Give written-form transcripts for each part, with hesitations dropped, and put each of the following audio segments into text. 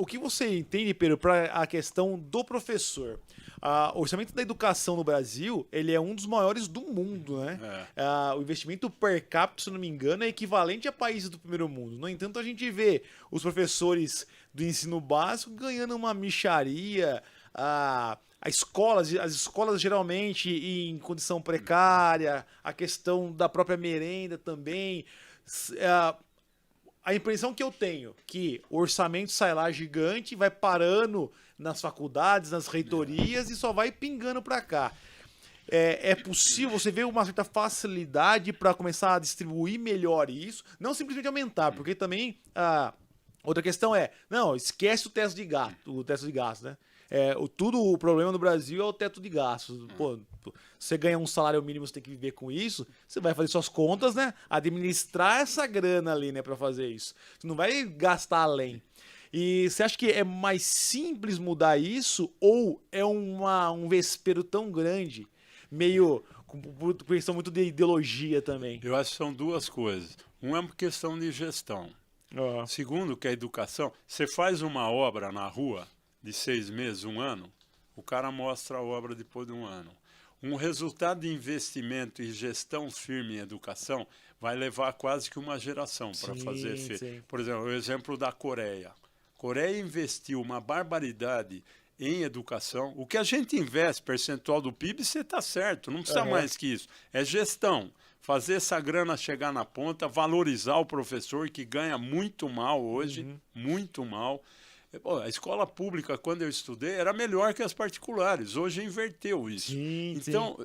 o que você entende, Pedro, para a questão do professor? O orçamento da educação no Brasil, ele é um dos maiores do mundo, né? O investimento per capita, se não me engano, é equivalente a países do primeiro mundo. No entanto, a gente vê os professores do ensino básico ganhando uma mixaria, as escolas geralmente em condição precária, a questão da própria merenda também. A impressão que eu tenho que o orçamento sai lá gigante, vai parando nas faculdades, nas reitorias e só vai pingando para cá. É possível, você vê uma certa facilidade para começar a distribuir melhor isso, não simplesmente aumentar, porque também outra questão não, esquece o teto de gasto, né? O problema no Brasil é o teto de gastos. Pô, você ganha um salário mínimo, você tem que viver com isso, você vai fazer suas contas, né? Administrar essa grana ali, né, para fazer isso. Você não vai gastar além. E você acha que é mais simples mudar isso ou é um vespeiro tão grande, meio com questão muito de ideologia também? Eu acho que são duas coisas. Uma é uma questão de gestão. Segundo, que a educação, você faz uma obra na rua de 6 meses, 1 ano, o cara mostra a obra depois de 1 ano. Um resultado de investimento e gestão firme em educação vai levar quase que uma geração para fazer efeito. Por exemplo, o exemplo da Coreia. A Coreia investiu uma barbaridade em educação. O que a gente investe, percentual do PIB, você está certo, não precisa mais que isso. É gestão. Fazer essa grana chegar na ponta, valorizar o professor que ganha muito mal hoje, muito mal. A escola pública, quando eu estudei, era melhor que as particulares. Hoje inverteu isso. Então,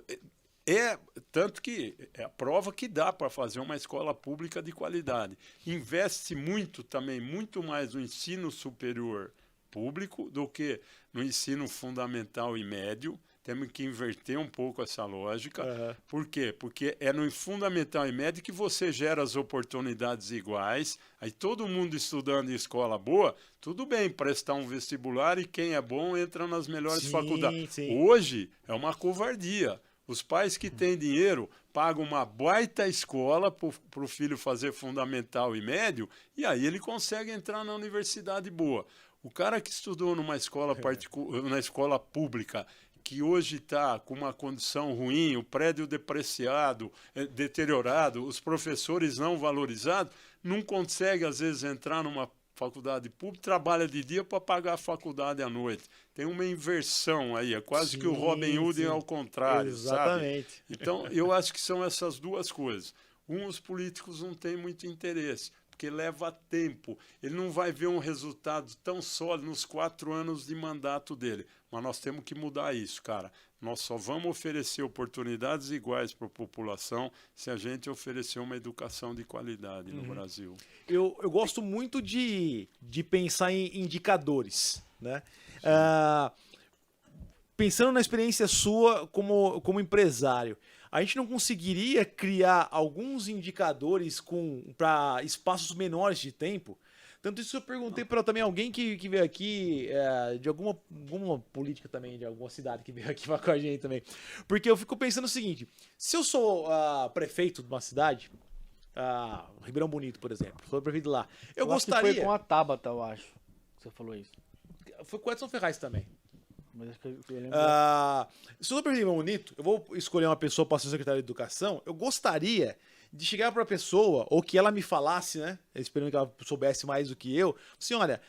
tanto que é a prova que dá para fazer uma escola pública de qualidade. Investe muito também, muito mais no ensino superior público do que no ensino fundamental e médio. Temos que inverter um pouco essa lógica. Por quê? Porque é no fundamental e médio que você gera as oportunidades iguais. Aí todo mundo estudando em escola boa, tudo bem prestar um vestibular e quem é bom entra nas melhores faculdades. Hoje é uma covardia. Os pais que têm dinheiro pagam uma baita escola para o filho fazer fundamental e médio e aí ele consegue entrar na universidade boa. O cara que estudou numa escola na escola pública, que hoje está com uma condição ruim, o prédio depreciado, deteriorado, os professores não valorizados, não consegue, às vezes, entrar numa faculdade pública, trabalha de dia para pagar a faculdade à noite. Tem uma inversão aí, é quase que o Robin Hood ao contrário, sabe? Então, eu acho que são essas duas coisas. Os políticos não têm muito interesse, porque leva tempo. Ele não vai ver um resultado tão sólido nos 4 anos de mandato dele. Mas nós temos que mudar isso, cara. Nós só vamos oferecer oportunidades iguais para a população se a gente oferecer uma educação de qualidade no Brasil. Eu gosto muito de pensar em indicadores, né? Pensando na experiência sua como empresário, a gente não conseguiria criar alguns indicadores para espaços menores de tempo? Tanto isso eu perguntei para também alguém que veio aqui, de alguma política também, de alguma cidade que veio aqui falar com a gente também. Porque eu fico pensando o seguinte, se eu sou prefeito de uma cidade, Ribeirão Bonito, por exemplo, sou prefeito lá, eu gostaria... Acho que foi com a Tabata, eu acho, que você falou isso. Foi com o Edson Ferraz também. Mas acho que eu lembro. Se eu sou prefeito de Ribeirão Bonito, eu vou escolher uma pessoa para ser secretário de Educação, eu gostaria de chegar para a pessoa, ou que ela me falasse, né? Esperando que ela soubesse mais do que eu. Assim, olha,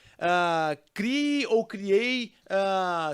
criei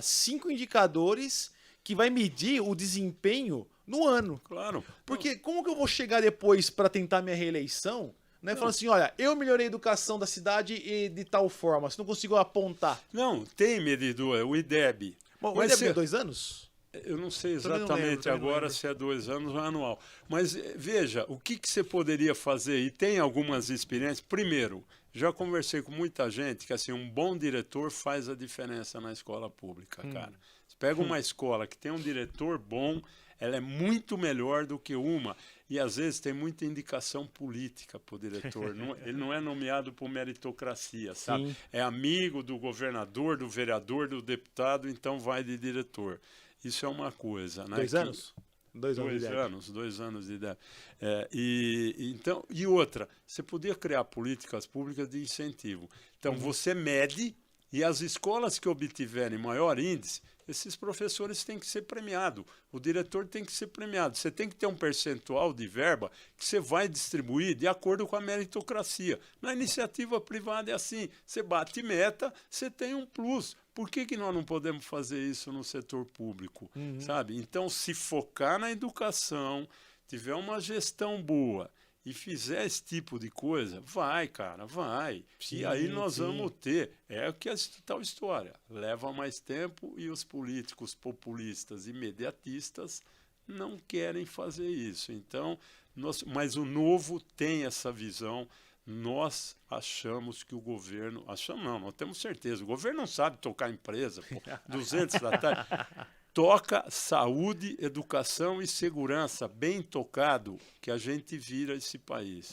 5 indicadores que vai medir o desempenho no ano. Claro. Porque como que eu vou chegar depois para tentar minha reeleição, né? Falando assim, olha, eu melhorei a educação da cidade e de tal forma, se não consigo apontar. Não, tem medidor, o IDEB. Bom, o IDEB é 2 anos? Eu não sei exatamente agora se é 2 anos ou anual. Mas veja, o que você poderia fazer? E tem algumas experiências. Primeiro, já conversei com muita gente que assim, um bom diretor faz a diferença na escola pública, cara. Você pega uma escola que tem um diretor bom, ela é muito melhor do que uma. E às vezes tem muita indicação política para o diretor. Ele não é nomeado por meritocracia, sabe? É amigo do governador, do vereador, do deputado, então vai de diretor. Isso é uma coisa, né? 2 anos? 2 anos de idade. E outra, você podia criar políticas públicas de incentivo. Então, você mede E as escolas que obtiverem maior índice, esses professores têm que ser premiados. O diretor tem que ser premiado. Você tem que ter um percentual de verba que você vai distribuir de acordo com a meritocracia. Na iniciativa privada é assim. Você bate meta, você tem um plus. Por que nós não podemos fazer isso no setor público? Sabe? Então, se focar na educação, tiver uma gestão boa e fizer esse tipo de coisa, vai, cara, vai. Sim, e aí nós vamos ter, é o que é tal história, leva mais tempo e os políticos populistas imediatistas não querem fazer isso. Então, mas o Novo tem essa visão. Nós achamos que o governo... Achamos não, nós temos certeza. O governo não sabe tocar empresa, pô, 200 da tarde. Toca saúde, educação e segurança, bem tocado, que a gente vira esse país.